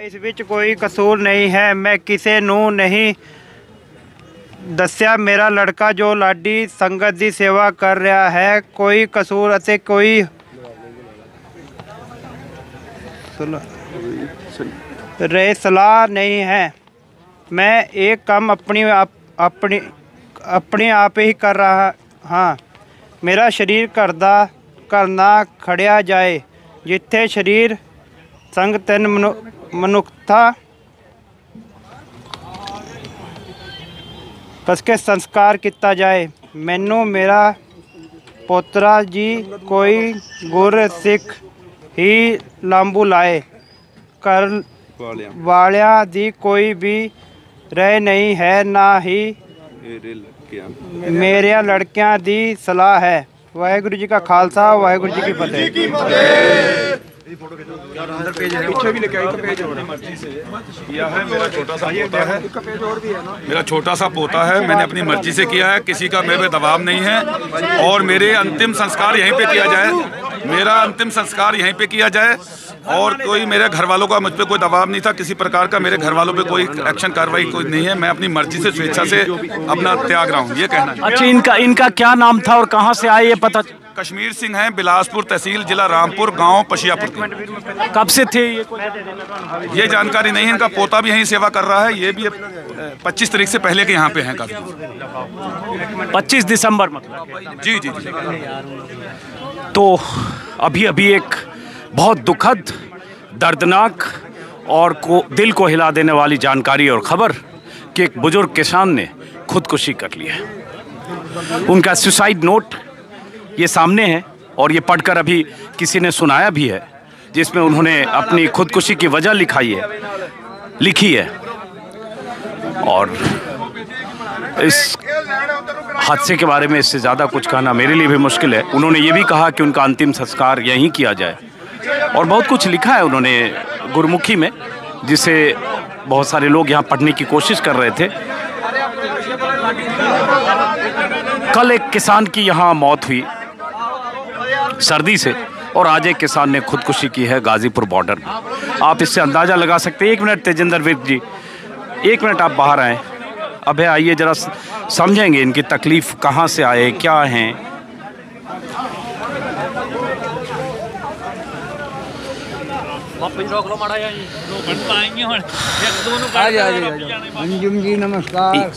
ਇਸ ਵਿੱਚ ਕੋਈ ਕਸੂਰ ਨਹੀਂ ਹੈ। ਮੈਂ ਕਿਸੇ ਨੂੰ ਨਹੀਂ ਦੱਸਿਆ। ਮੇਰਾ ਲੜਕਾ ਜੋ ਲਾਡੀ ਸੰਗਤ ਦੀ ਸੇਵਾ ਕਰ ਰਿਹਾ ਹੈ, ਕੋਈ ਕਸੂਰ ਅਤੇ ਕੋਈ ਸਲਾਹ ਨਹੀਂ ਹੈ। ਮੈਂ ਇਹ ਕੰਮ ਆਪਣੇ ਆਪ ਹੀ ਕਰ ਰਹਾ ਹਾਂ। ਮੇਰਾ ਸਰੀਰ ਕਰਨਾ ਖੜਿਆ ਜਾਏ, ਜਿੱਥੇ ਸਰੀਰ ਸੰਗ ਤਿੰਨ ਮਨੁੱਖਤਾ कस के संस्कार किया जाए। मैनू मेरा पोतरा जी कोई गुर सिख ही लांबू लाए, कर वालिया दी कोई भी रह नहीं है, ना ही मेरे लड़कियां दी सलाह है। वाहेगुरु जी का खालसा, वाहेगुरु जी की फतेह। मेरा छोटा सा पोता है, मैंने अपनी मर्जी से किया है, किसी का मेरे पे दबाव नहीं है। और मेरे अंतिम संस्कार यहीं पे किया जाए, मेरा अंतिम संस्कार यहीं पे किया जाए। और कोई मेरे घर वालों का मुझ पे कोई दबाव नहीं था, किसी प्रकार का मेरे घर वालों पे कोई एक्शन कार्रवाई कोई नहीं है। मैं अपनी मर्जी से स्वेच्छा से अपना त्याग रहा हूँ, ये कहना है। अच्छा, इनका क्या नाम था और कहाँ से आए ये पता? कश्मीर सिंह है, बिलासपुर तहसील, जिला रामपुर, गांव पशियापुर के। कब से थे ये जानकारी नहीं है। इनका पोता भी यहीं सेवा कर रहा है, ये भी 25 तारीख से पहले के यहाँ पे हैं काफी। 25 दिसंबर मतलब? जी जी जी। तो अभी एक बहुत दुखद, दर्दनाक और दिल को हिला देने वाली जानकारी और खबर कि एक बुजुर्ग किसान ने खुदकुशी कर ली है। उनका सुसाइड नोट ये सामने है और ये पढ़कर अभी किसी ने सुनाया भी है, जिसमें उन्होंने अपनी खुदकुशी की वजह लिखी है। और इस हादसे के बारे में इससे ज़्यादा कुछ कहना मेरे लिए भी मुश्किल है। उन्होंने ये भी कहा कि उनका अंतिम संस्कार यहीं किया जाए और बहुत कुछ लिखा है उन्होंने गुरमुखी में, जिसे बहुत सारे लोग यहाँ पढ़ने की कोशिश कर रहे थे। कल एक किसान की यहाँ मौत हुई सर्दी से, और आज एक किसान ने खुदकुशी की है गाजीपुर बॉर्डर में। आप इससे अंदाज़ा लगा सकते हैं। 1 मिनट तेजिंदर विर्क जी, 1 मिनट आप बाहर आएँ। अबे आइए, ज़रा समझेंगे इनकी तकलीफ़ कहाँ से आए, क्या हैं। अंजुम जी नमस्कार।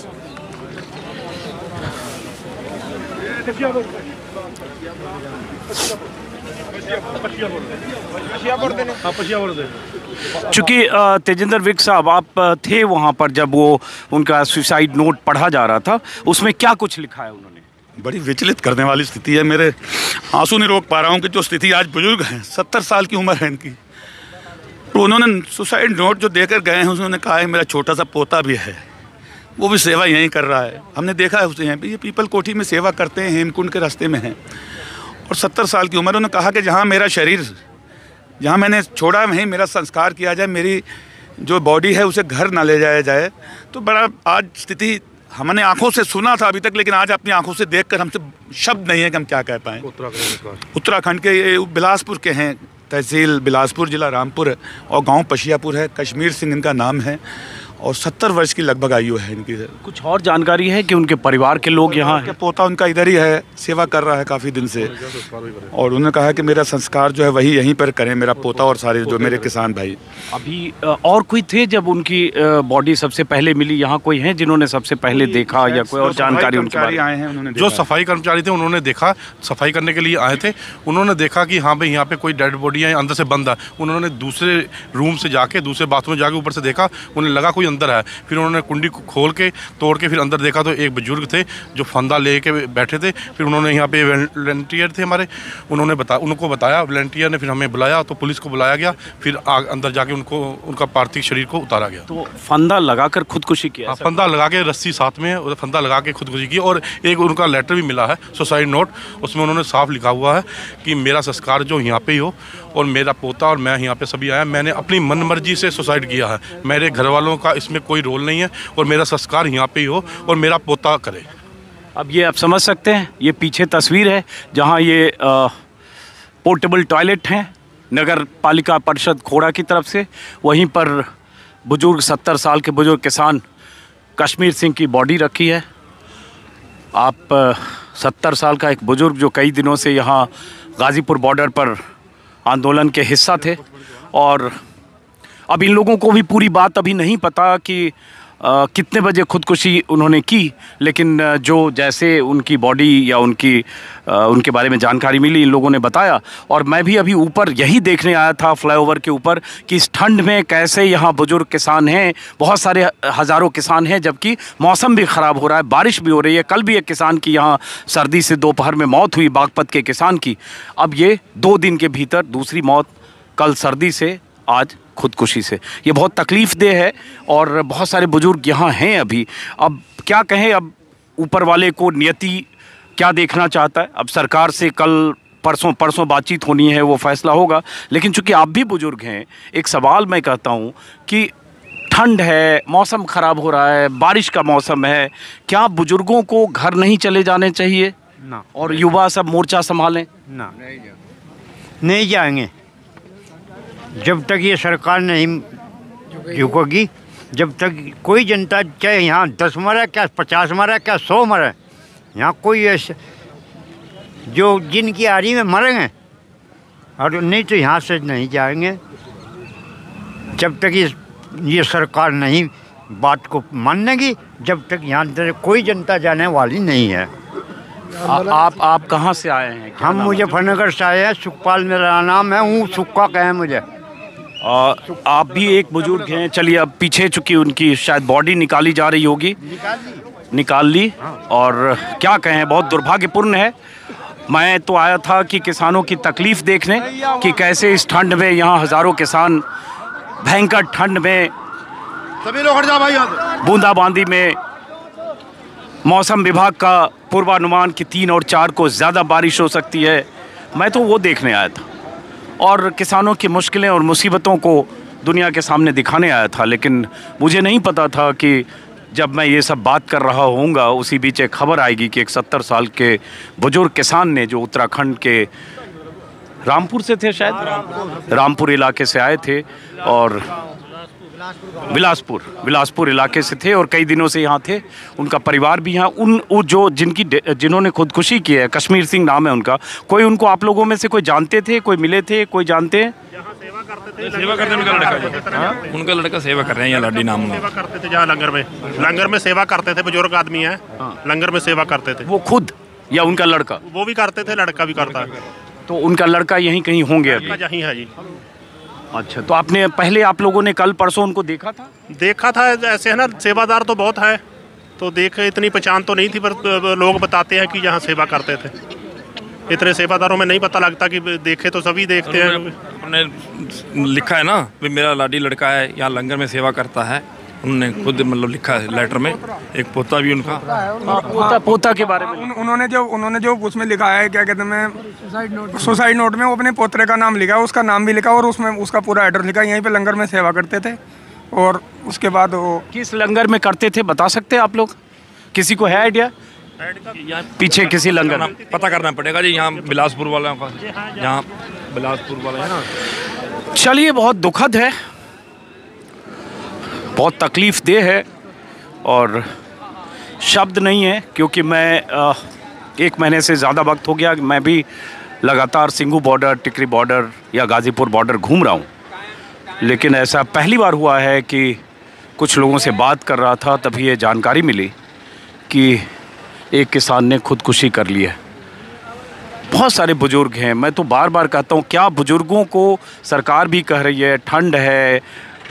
चूँकि तेजिंदर विर्क साहब, आप थे वहाँ पर जब वो उनका सुसाइड नोट पढ़ा जा रहा था, उसमें क्या कुछ लिखा है उन्होंने? बड़ी विचलित करने वाली स्थिति है। मेरे आंसू नहीं रोक पा रहा हूँ कि जो स्थिति आज बुजुर्ग हैं, 70 साल की उम्र है इनकी, तो उन्होंने सुसाइड नोट जो देकर गए हैं, उन्होंने कहा है मेरा छोटा सा पोता भी है, वो भी सेवा यहीं कर रहा है। हमने देखा है उसे यहाँ पे, ये पीपल कोठी में सेवा करते हैं, हेमकुंड के रास्ते में हैं, और 70 साल की उम्र। उन्होंने कहा कि जहाँ मेरा शरीर, जहाँ मैंने छोड़ा वहीं मेरा संस्कार किया जाए, मेरी जो बॉडी है उसे घर ना ले जाया जाए। तो बड़ा आज स्थिति हमने आंखों से सुना था अभी तक, लेकिन आज अपनी आंखों से देखकर हमसे शब्द नहीं है कि हम क्या कह पाएँ। उत्तराखंड के बिलासपुर के हैं, तहसील बिलासपुर, जिला रामपुर, और गांव पशियापुर है। कश्मीर सिंह इनका नाम है और 70 वर्ष की लगभग आयु है इनकी। कुछ और जानकारी है कि उनके परिवार के लोग यहाँ हैं? पोता उनका इधर ही है, सेवा कर रहा है काफ़ी दिन से, और उन्होंने कहा कि मेरा संस्कार जो है वही यहीं पर करें, मेरा पोता और सारे जो मेरे किसान भाई। अभी और कोई थे जब उनकी बॉडी सबसे पहले मिली? यहाँ कोई है जिन्होंने सबसे पहले देखा, या कोई और जानकारी उनके बारे में? आए हैं, उन्होंने जो सफाई कर्मचारी थे उन्होंने देखा, सफाई करने के लिए आए थे, उन्होंने देखा कि हाँ भाई यहाँ पे कोई डेड बॉडी है, अंदर से बंद है। उन्होंने दूसरे रूम से जाके, दूसरे बाथरूम में जाके ऊपर से देखा, उन्हें लगा कोई अंदर है। फिर उन्होंने कुंडी को खोल के तोड़ के फिर अंदर देखा तो एक बुजुर्ग थे जो फंदा ले के बैठे थे। फिर उन्होंने यहाँ पे वॉलंटियर थे हमारे, उनको बताया वॉलंटियर ने, फिर हमें बुलाया तो पुलिस को बुलाया गया, फिर अंदर जाके उनका पार्थिव शरीर को उतारा गया। तो फंदा लगाकर खुदकुशी किया? फंदा लगा के, रस्सी साथ में, फंदा लगा के खुदकुशी की। और एक उनका लेटर भी मिला है, सुसाइड नोट, उसमें उन्होंने साफ लिखा हुआ है कि मेरा संस्कार जो यहाँ पे ही हो, और मेरा पोता और मैं यहाँ पे सभी आया, मैंने अपनी मन मर्जी से सुसाइड किया है, मेरे घर वालों का इसमें कोई रोल नहीं है, और मेरा संस्कार यहाँ पे ही हो और मेरा पोता करे। अब ये आप समझ सकते हैं, ये पीछे तस्वीर है जहाँ ये पोर्टेबल टॉयलेट हैं नगर पालिका परिषद खोड़ा की तरफ से, वहीं पर बुजुर्ग 70 साल के बुजुर्ग किसान कश्मीर सिंह की बॉडी रखी है। आप 70 साल का एक बुजुर्ग जो कई दिनों से यहाँ गाज़ीपुर बॉर्डर पर आंदोलन के हिस्सा थे, और अब इन लोगों को भी पूरी बात अभी नहीं पता कि कितने बजे खुदकुशी उन्होंने की, लेकिन जो जैसे उनकी बॉडी या उनके बारे में जानकारी मिली इन लोगों ने बताया। और मैं भी अभी ऊपर यही देखने आया था फ्लाईओवर के ऊपर कि इस ठंड में कैसे यहाँ बुजुर्ग किसान हैं, बहुत सारे हज़ारों किसान हैं, जबकि मौसम भी ख़राब हो रहा है, बारिश भी हो रही है। कल भी एक किसान की यहाँ सर्दी से दोपहर में मौत हुई, बागपत के किसान की। अब ये 2 दिन के भीतर दूसरी मौत, कल सर्दी से, आज खुदकुशी से। ये बहुत तकलीफ़देह है और बहुत सारे बुजुर्ग यहाँ हैं अभी। अब क्या कहें, अब ऊपर वाले को नियति क्या देखना चाहता है। अब सरकार से कल परसों बातचीत होनी है, वो फैसला होगा। लेकिन चूंकि आप भी बुजुर्ग हैं, एक सवाल मैं कहता हूँ कि ठंड है, मौसम ख़राब हो रहा है, बारिश का मौसम है, क्या बुजुर्गों को घर नहीं चले जाने चाहिए ना, और युवा सब मोर्चा संभालें? ना, नहीं जाएंगे जब तक ये सरकार नहीं झुकेगी, जब तक कोई जनता, चाहे यहाँ 10 मरे, क्या 50 मरे, क्या 100 मरे, यहाँ कोई ऐसे जो जिनकी आरी में मरेंगे, और नहीं तो यहाँ से नहीं जाएंगे जब तक ये सरकार नहीं बात को मानेगी, जब तक यहाँ कोई जनता जाने वाली नहीं है। आप कहाँ से आए हैं? हम मुजफ्फरनगर से आए हैं, सुखपाल मेरा नाम है, हूँ सुक्का कहें मुझे। आप भी एक बुजुर्ग हैं। चलिए, अब पीछे चूँकि उनकी शायद बॉडी निकाली जा रही होगी, निकाल ली। और क्या कहें, बहुत दुर्भाग्यपूर्ण है। मैं तो आया था कि किसानों की तकलीफ़ देखने कि कैसे इस ठंड में यहाँ हज़ारों किसान भयंकर ठंड में, सभी लोग हट जाओ भाई यहाँ से। बूंदाबांदी में मौसम विभाग का पूर्वानुमान कि 3 और 4 को ज़्यादा बारिश हो सकती है। मैं तो वो देखने आया था और किसानों की मुश्किलें और मुसीबतों को दुनिया के सामने दिखाने आया था। लेकिन मुझे नहीं पता था कि जब मैं ये सब बात कर रहा होऊंगा, उसी बीच एक खबर आएगी कि एक 70 साल के बुजुर्ग किसान ने, जो उत्तराखंड के रामपुर से थे, शायद रामपुर इलाके से आए थे, और बिलासपुर इलाके से थे और कई दिनों से यहाँ थे। उनका परिवार भी यहाँ, जिन्होंने खुदकुशी की है, कश्मीर सिंह नाम है उनका। कोई उनको आप लोगों में से कोई जानते थे, कोई मिले थे, कोई जानते हैं? सेवा करते उनका लड़का, उनका लड़का सेवा कर रहे हैं यहाँ, लाडी नाम सेवा करते थे जहाँ लंगर में सेवा करते थे। बुजुर्ग आदमी है, लंगर में सेवा करते थे। वो खुद या उनका लड़का? वो भी करते थे, लड़का भी करता है। तो उनका लड़का यहीं कहीं होंगे अभी? यहीं है जी। अच्छा, तो आपने पहले, आप लोगों ने कल परसों उनको देखा था? देखा था, ऐसे है ना, सेवादार तो बहुत है, तो देखे, इतनी पहचान तो नहीं थी, पर लोग बताते हैं कि यहाँ सेवा करते थे। इतने सेवादारों में नहीं पता लगता कि देखे तो सभी देखते हैं। उन्होंने लिखा है ना भी मेरा लाडी लड़का है, यहाँ लंगर में सेवा करता है। उन्होंने खुद मतलब लिखा है लेटर में। एक पोता भी उनका, पोता के बारे में उन्होंने जो उसमें लिखा है, क्या कहते हैं, सुसाइड नोट में वो अपने पोतरे का नाम लिखा, उसका नाम भी लिखा और उसमें उसका पूरा एड्रेस लिखा। यहीं पे लंगर में सेवा करते थे। और उसके बाद वो किस लंगर में करते थे बता सकते हैं आप लोग? किसी को है आइडिया? पीछे किसी लंगर में पता करना पड़ेगा जी। यहाँ बिलासपुर वाला का, यहाँ बिलासपुर वाला है ना। चलिए, बहुत दुखद है, बहुत तकलीफ़देह है और शब्द नहीं है, क्योंकि मैं 1 महीने से ज़्यादा वक्त हो गया, मैं भी लगातार सिंघू बॉर्डर, टिकरी बॉर्डर या गाज़ीपुर बॉर्डर घूम रहा हूँ। लेकिन ऐसा पहली बार हुआ है कि कुछ लोगों से बात कर रहा था, तभी ये जानकारी मिली कि एक किसान ने खुदकुशी कर ली है। बहुत सारे बुज़ुर्ग हैं। मैं तो बार बार कहता हूँ, क्या बुज़ुर्गों को सरकार भी कह रही है, ठंड है,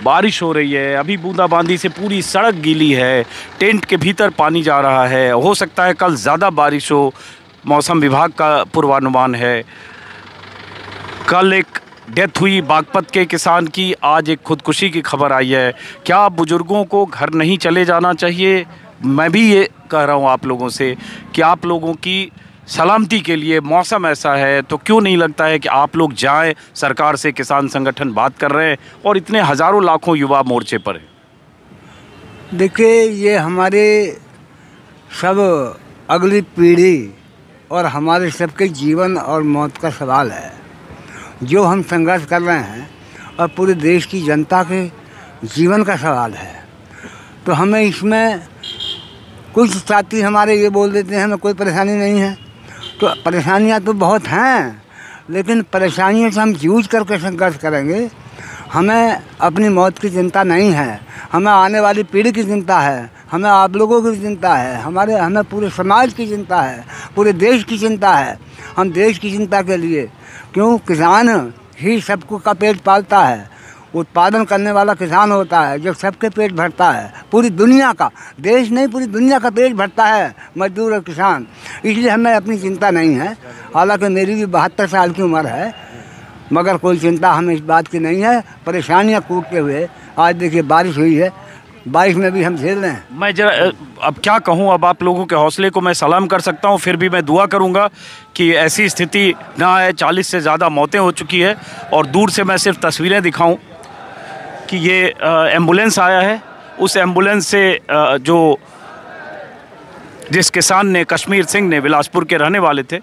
बारिश हो रही है, अभी बूंदाबांदी से पूरी सड़क गीली है, टेंट के भीतर पानी जा रहा है, हो सकता है कल ज़्यादा बारिश हो, मौसम विभाग का पूर्वानुमान है। कल एक डेथ हुई बागपत के किसान की, आज एक खुदकुशी की खबर आई है। क्या बुज़ुर्गों को घर नहीं चले जाना चाहिए? मैं भी ये कह रहा हूँ आप लोगों से कि आप लोगों की सलामती के लिए, मौसम ऐसा है तो क्यों नहीं लगता है कि आप लोग जाएं? सरकार से किसान संगठन बात कर रहे हैं और इतने हज़ारों लाखों युवा मोर्चे पर हैं। देखिए, ये हमारे सब अगली पीढ़ी और हमारे सबके जीवन और मौत का सवाल है, जो हम संघर्ष कर रहे हैं। और पूरे देश की जनता के जीवन का सवाल है। तो हमें इसमें कुछ साथी हमारे ये बोल देते हैं हमें कोई परेशानी नहीं है, तो परेशानियां तो बहुत हैं, लेकिन परेशानियों से हम जूझ करके संघर्ष करेंगे। हमें अपनी मौत की चिंता नहीं है, हमें आने वाली पीढ़ी की चिंता है, हमें आप लोगों की चिंता है, हमें पूरे समाज की चिंता है, पूरे देश की चिंता है। हम देश की चिंता के लिए, क्यों, किसान ही सबको का पेट पालता है, उत्पादन करने वाला किसान होता है जो सबके पेट भरता है, पूरी दुनिया का, देश नहीं पूरी दुनिया का पेट भरता है मजदूर और किसान। इसलिए हमें अपनी चिंता नहीं है। हालांकि मेरी भी 72 साल की उम्र है, मगर कोई चिंता हमें इस बात की नहीं है। परेशानियां कूटते हुए आज देखिए बारिश हुई है, बारिश में भी हम झेल रहे हैं। मैं जरा अब क्या कहूँ, अब आप लोगों के हौसले को मैं सलाम कर सकता हूँ, फिर भी मैं दुआ करूँगा कि ऐसी स्थिति ना आए। 40 से ज़्यादा मौतें हो चुकी है और दूर से मैं सिर्फ तस्वीरें दिखाऊं कि ये एम्बुलेंस आया है। उस एम्बुलेंस से जिस किसान ने, कश्मीर सिंह ने, बिलासपुर के रहने वाले थे,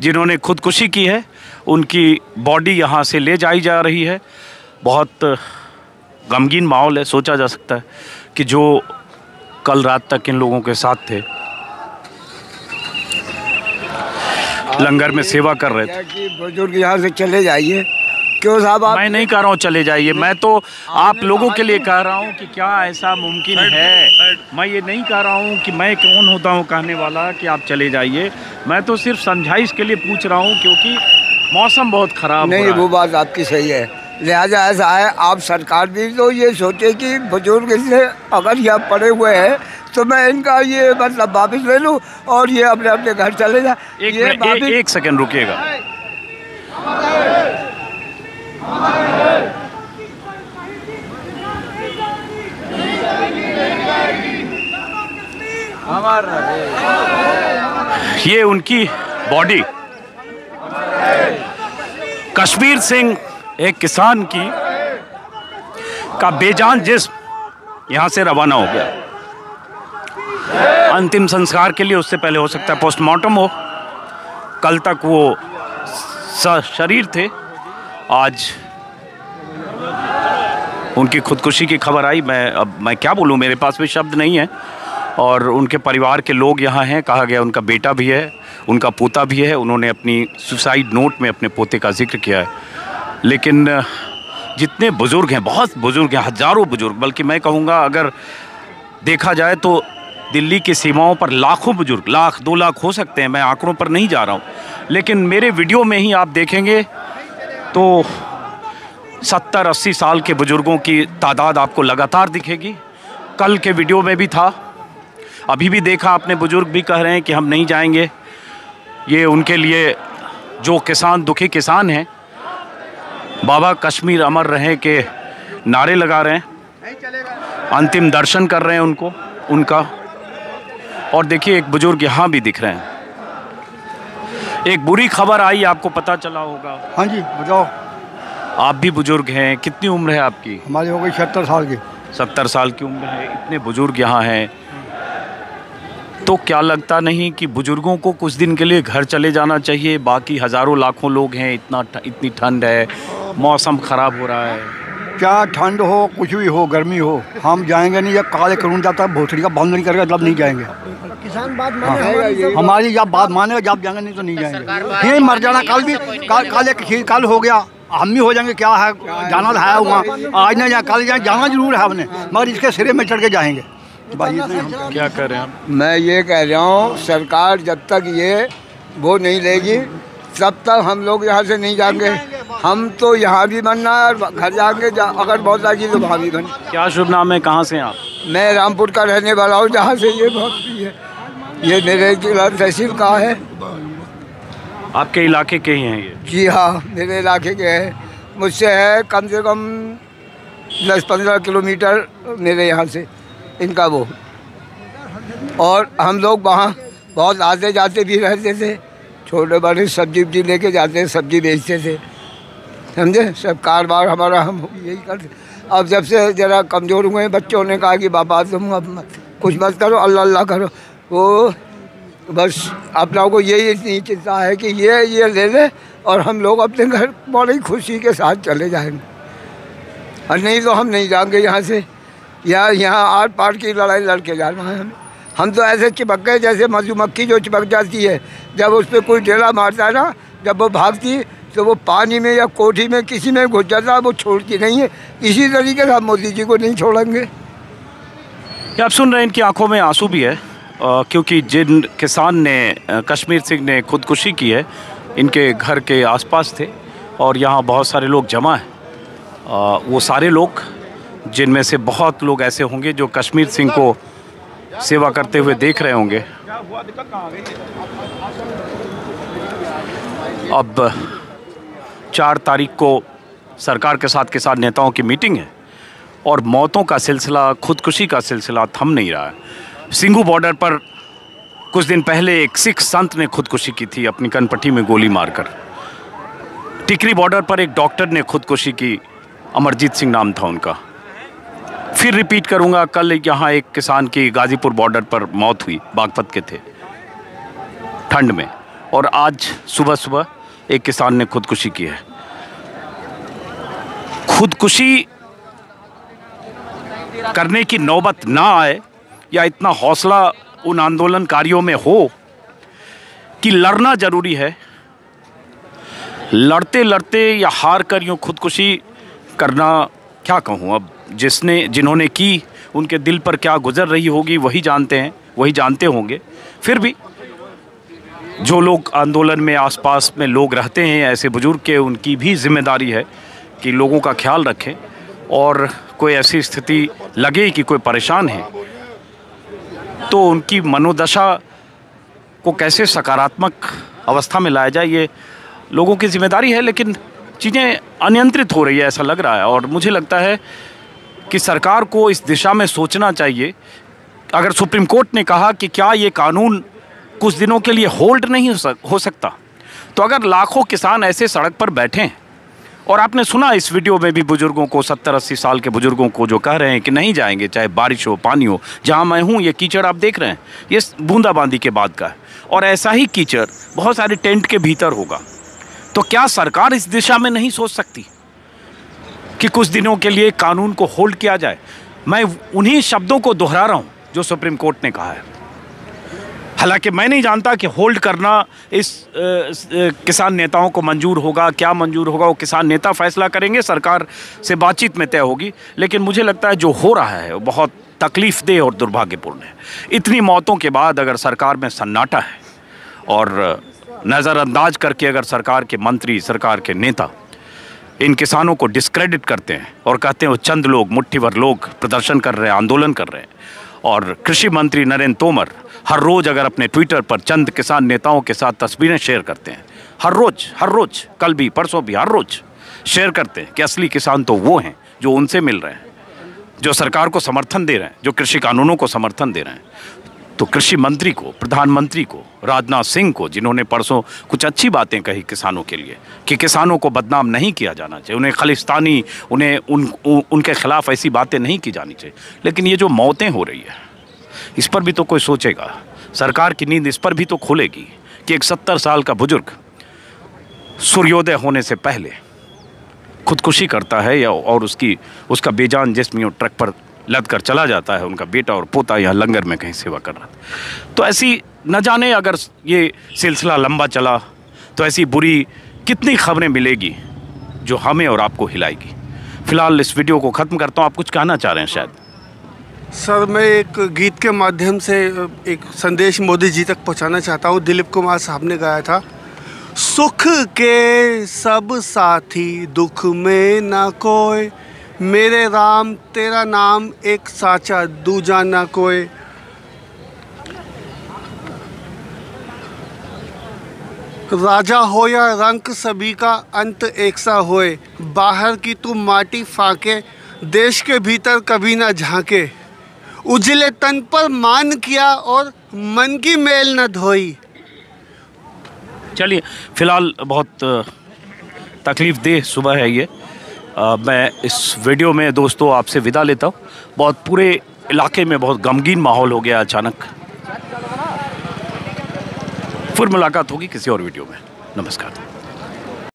जिन्होंने खुदकुशी की है, उनकी बॉडी यहाँ से ले जाई जा रही है। बहुत गमगीन माहौल है। सोचा जा सकता है कि जो कल रात तक इन लोगों के साथ थे, लंगर में सेवा कर रहे थे, कि बुजुर्ग यहाँ से चले जाइए। क्यों साहब? मैं नहीं कह रहा हूँ चले जाइए, मैं तो आप लोगों के लिए कह रहा हूँ कि क्या ऐसा मुमकिन है। मैं ये नहीं कह रहा हूँ कि मैं कौन होता हूँ कहने वाला कि आप चले जाइए। मैं तो सिर्फ समझाइश के लिए पूछ रहा हूँ, क्योंकि मौसम बहुत ख़राब नहीं, वो बात आपकी सही है। लिहाजा ऐसा है, आप सरकार भी तो ये सोचे कि बुजुर्ग इसलिए अगर यहाँ पड़े हुए हैं तो मैं इनका ये मतलब वापस ले लूँ और ये अपने अपने घर चले जाए। एक सेकंड रुकिएगा। ये उनकी बॉडी, कश्मीर सिंह एक किसान की का बेजान जिस्म यहाँ से रवाना हो गया। अंतिम संस्कार के लिए उससे पहले हो सकता है पोस्टमार्टम हो। कल तक वो शरीर थे, आज उनकी खुदकुशी की खबर आई। मैं क्या बोलूँ, मेरे पास भी शब्द नहीं है। और उनके परिवार के लोग यहाँ हैं, कहा गया उनका बेटा भी है, उनका पोता भी है। उन्होंने अपनी सुसाइड नोट में अपने पोते का जिक्र किया है। लेकिन जितने बुज़ुर्ग हैं, बहुत बुज़ुर्ग हैं, हज़ारों बुज़ुर्ग, बल्कि मैं कहूँगा अगर देखा जाए तो दिल्ली की सीमाओं पर लाखों बुज़ुर्ग, 1-2 लाख हो सकते हैं, मैं आंकड़ों पर नहीं जा रहा हूँ, लेकिन मेरे वीडियो में ही आप देखेंगे तो 70-80 साल के बुज़ुर्गों की तादाद आपको लगातार दिखेगी। कल के वीडियो में भी था, अभी भी देखा आपने, बुज़ुर्ग भी कह रहे हैं कि हम नहीं जाएंगे। ये उनके लिए जो किसान, दुखी किसान हैं, बाबा कश्मीर अमर रहे के नारे लगा रहे हैं, अंतिम दर्शन कर रहे हैं उनका। और देखिए एक बुज़ुर्ग यहाँ भी दिख रहे हैं। एक बुरी खबर आई, आपको पता चला होगा। हाँ जी, बताओ। आप भी बुज़ुर्ग हैं, कितनी उम्र है आपकी? हमारी हो गई 76 साल की। 70 साल की उम्र है, इतने बुज़ुर्ग यहाँ हैं, तो क्या लगता नहीं कि बुज़ुर्गों को कुछ दिन के लिए घर चले जाना चाहिए? बाकी हज़ारों लाखों लोग हैं, इतनी ठंड है, मौसम ख़राब हो रहा है। क्या ठंड हो, कुछ भी हो, गर्मी हो, हम जाएंगे नहीं। जब काले कानून जाता है, भोसड़ी का बंद नहीं करेगा तब नहीं जाएंगे। किसान बात माने, हमारी जब बात मानेगा जब जाएंगे, नहीं तो नहीं जाएंगे। यहीं मर जाना। कल भी कल हो गया, हम भी हो जाएंगे। क्या है, जाना है वहाँ, आज नहीं जाए, कल जाए, जाना जरूर है हमने, मगर इसके सिरे में चढ़ के जाएंगे। क्या कर रहे हैं आप? मैं ये कह रहा हूँ, सरकार जब तक ये वो नहीं लेगी तब तक हम लोग यहाँ से नहीं जाएंगे। हम तो यहाँ भी बनना है और घर जाएंगे, अगर बहुत लगी तो वहाँ भी बन। क्या शुभ नाम है, कहाँ से हैं आप? मैं रामपुर का रहने वाला हूँ, जहाँ से ये बहुत है। ये मेरे जिला तहसील का है। आपके इलाके के ही हैं ये? जी हाँ, मेरे इलाके के हैं। मुझसे है कम से कम 10-15 किलोमीटर मेरे यहाँ से इनका वो। और हम लोग वहाँ बहुत आते जाते भी रहते थे, छोटे बड़े सब्जी उब्जी लेके जाते, सब्जी बेचते थे, समझे। सब कारोबार हमारा हम यही करते। अब जब से ज़रा कमज़ोर हुए, बच्चों ने कहा कि बाबा तुम अब कुछ मत करो, अल्लाह अल्लाह करो, वो बस आप लोगों को यही इतनी चिंता है कि ये ले ले और हम लोग अपने घर बड़ी खुशी के साथ चले जाएंगे। और नहीं तो हम नहीं जाएंगे यहाँ से। यहाँ आर पार की लड़ाई लड़ के जाना है हम तो ऐसे चिपक गए जैसे मधुमक्खी जो चिपक जाती है, जब उस पर कोई डेला मारता है ना, जब वो भागती तो वो पानी में या कोठी में किसी में घुस जाता है, वो छोड़ती नहीं है। इसी तरीके से हम मोदी जी को नहीं छोड़ेंगे। आप सुन रहे हैं, इनकी आंखों में आंसू भी है, क्योंकि जिन किसान ने कश्मीर सिंह ने खुदकुशी की है, इनके घर के आसपास थे और यहाँ बहुत सारे लोग जमा हैं। वो सारे लोग, जिनमें से बहुत लोग ऐसे होंगे जो कश्मीर सिंह को सेवा करते हुए देख रहे होंगे। अब 4 तारीख को सरकार के साथ किसान नेताओं की मीटिंग है और मौतों का सिलसिला, खुदकुशी का सिलसिला थम नहीं रहा है। सिंघू बॉर्डर पर कुछ दिन पहले एक सिख संत ने खुदकुशी की थी अपनी कनपट्टी में गोली मारकर। टिकरी बॉर्डर पर एक डॉक्टर ने खुदकुशी की, अमरजीत सिंह नाम था उनका। फिर रिपीट करूंगा, कल यहाँ एक किसान की गाजीपुर बॉर्डर पर मौत हुई, बागपत के थे, ठंड में। और आज सुबह सुबह एक किसान ने खुदकुशी की है। खुदकुशी करने की नौबत ना आए या इतना हौसला उन आंदोलनकारियों में हो कि लड़ना जरूरी है, लड़ते लड़ते या हार कर यूँ खुदकुशी करना, क्या कहूँ अब, जिन्होंने की उनके दिल पर क्या गुजर रही होगी वही जानते हैं, वही जानते होंगे। फिर भी जो लोग आंदोलन में आसपास में लोग रहते हैं, ऐसे बुजुर्ग के, उनकी भी जिम्मेदारी है कि लोगों का ख्याल रखें और कोई ऐसी स्थिति लगे कि कोई परेशान है तो उनकी मनोदशा को कैसे सकारात्मक अवस्था में लाया जाए, ये लोगों की जिम्मेदारी है। लेकिन चीज़ें अनियंत्रित हो रही है ऐसा लग रहा है और मुझे लगता है कि सरकार को इस दिशा में सोचना चाहिए। अगर सुप्रीम कोर्ट ने कहा कि क्या ये कानून कुछ दिनों के लिए होल्ड नहीं हो सकता, तो अगर लाखों किसान ऐसे सड़क पर बैठे हैं और आपने सुना इस वीडियो में भी बुजुर्गों को, 70-80 साल के बुजुर्गों को जो कह रहे हैं कि नहीं जाएंगे चाहे बारिश हो, पानी हो। जहां मैं हूं ये कीचड़ आप देख रहे हैं, ये बूंदाबांदी के बाद का है और ऐसा ही कीचड़ बहुत सारे टेंट के भीतर होगा। तो क्या सरकार इस दिशा में नहीं सोच सकती कि कुछ दिनों के लिए कानून को होल्ड किया जाए? मैं उन्हीं शब्दों को दोहरा रहा हूं जो सुप्रीम कोर्ट ने कहा है। हालांकि मैं नहीं जानता कि होल्ड करना इस किसान नेताओं को मंजूर होगा, क्या मंजूर होगा वो किसान नेता फैसला करेंगे, सरकार से बातचीत में तय होगी। लेकिन मुझे लगता है जो हो रहा है वो बहुत तकलीफदेह और दुर्भाग्यपूर्ण है। इतनी मौतों के बाद अगर सरकार में सन्नाटा है और नज़रअंदाज करके अगर सरकार के मंत्री, सरकार के नेता इन किसानों को डिस्क्रेडिट करते हैं और कहते हैं वो चंद लोग, मुट्ठी भर लोग प्रदर्शन कर रहे हैं, आंदोलन कर रहे हैं, और कृषि मंत्री नरेंद्र तोमर हर रोज़ अगर अपने ट्विटर पर चंद किसान नेताओं के साथ तस्वीरें शेयर करते हैं, हर रोज़, कल भी, परसों भी, हर रोज़ शेयर करते हैं कि असली किसान तो वो हैं जो उनसे मिल रहे हैं, जो सरकार को समर्थन दे रहे हैं, जो कृषि कानूनों को समर्थन दे रहे हैं। तो कृषि मंत्री को, प्रधानमंत्री को, राजनाथ सिंह को, जिन्होंने परसों कुछ अच्छी बातें कही किसानों के लिए कि किसानों को बदनाम नहीं किया जाना चाहिए, उन्हें खालिस्तानी, उन्हें उनके खिलाफ ऐसी बातें नहीं की जानी चाहिए। लेकिन ये जो मौतें हो रही है इस पर भी तो कोई सोचेगा, सरकार की नींद इस पर भी तो खुलेगी कि एक 70 साल का बुजुर्ग सूर्योदय होने से पहले खुदकुशी करता है या और उसका बेजान जिस्म यूँ ट्रक पर लद कर चला जाता है, उनका बेटा और पोता यहाँ लंगर में कहीं सेवा कर रहा था। तो ऐसी न जाने अगर ये सिलसिला लंबा चला तो ऐसी बुरी कितनी खबरें मिलेगी जो हमें और आपको हिलाएगी। फिलहाल इस वीडियो को ख़त्म करता हूँ। आप कुछ कहना चाह रहे हैं शायद? सर, मैं एक गीत के माध्यम से एक संदेश मोदी जी तक पहुंचाना चाहता हूं। दिलीप कुमार साहब ने गाया था, सुख के सब साथी दुख में ना कोई, मेरे राम तेरा नाम एक साचा दूजा ना कोई। राजा हो या रंक सभी का अंत एक सा होए, बाहर की तू माटी फाके देश के भीतर कभी ना झांके, उजले तन पर मान किया और मन की मेल न धोई। चलिए, फिलहाल बहुत तकलीफ़देह सुबह है ये। मैं इस वीडियो में दोस्तों आपसे विदा लेता हूँ। बहुत पूरे इलाके में बहुत गमगीन माहौल हो गया अचानक। फिर मुलाकात होगी किसी और वीडियो में। नमस्कार।